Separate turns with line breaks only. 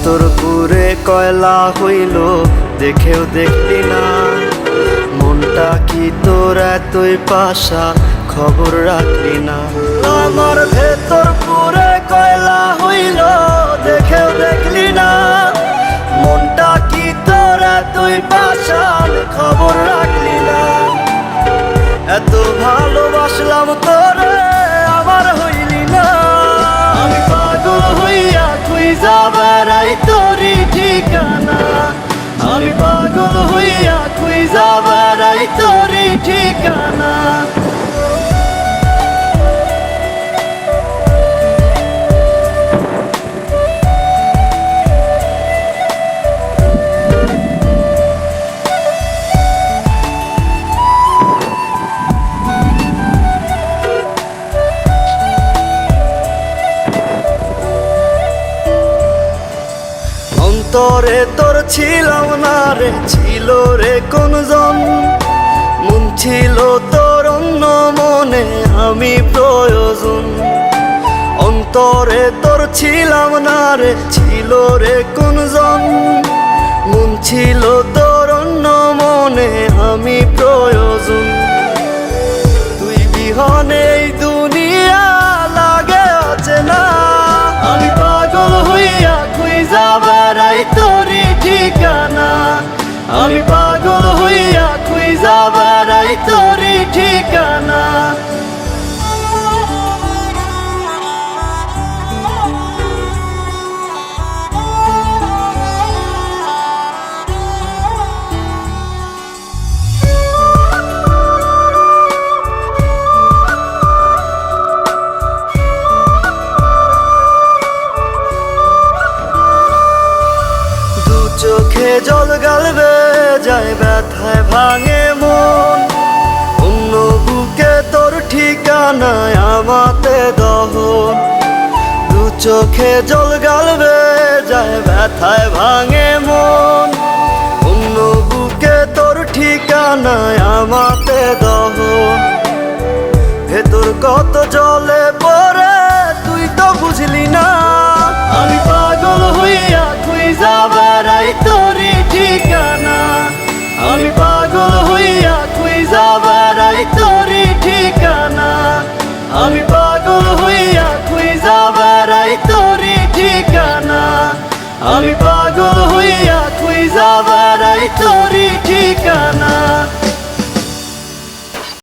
ভেতর পুরে কয়লা হইল দেখেও দেখলি না, মনটা কি তোর এতই পাশা খবর রাখলি না। আমার ভেতর পুরে কয়লা হইল দেখেও দেখলি না, মনটা কি তোর এতই পাশা খবর রাখলি না। এত ভালোবাসলাম তোরে আমার হইলি না, আমি পাগল হইয়া খুঁজা বেড়াই তোরই ঠিকানা, আমি পাগল হইয়া খুঁজা বেড়াই তোরই ঠিকানা। অন্তরে তোর ছিলাম না রে, ছিল রে কোনজন, মন ছিল তোর অন্য মনে আমি প্রয়োজন। অন্তরে তোর ছিলাম না রে, ছিল রে কোনজন, মন ছিল তোর অন্য মনে আমি প্রয়োজন। তুই বিহনে এই দুনিয়া লাগে অচেনা, আমি পাগল হইয়া খুঁজা বেড়াই তোরই ঠিকানা, আমি পাগল হইয়া খুঁজা বেড়াই তোরই ঠিকানা। চোখে জল গালবে যায় ব্যথায় ভাঙে মন, অন্য বুকে তোর ঠিকানায় আমাতে দহন। দু চোখে জল গালবে যায় ব্যথায় ভাঙে মন, অন্য বুকে তোর ঠিকানায় আমাতে দহন। ভেতর কত জলে পড়ে তুই তো বুঝলি না, আমি পাগল হইয়া খুঁজা বেড়াই তোরই ঠিকানা, আমি পাগল হইয়া খুঁজা বেড়াই তোরই ঠিকানা, আমি পাগল হইয়া খুঁজা বেড়াই তোরই ঠিকানা, আমি পাগল হইয়া খুঁজা বেড়াই তোরই ঠিকানা।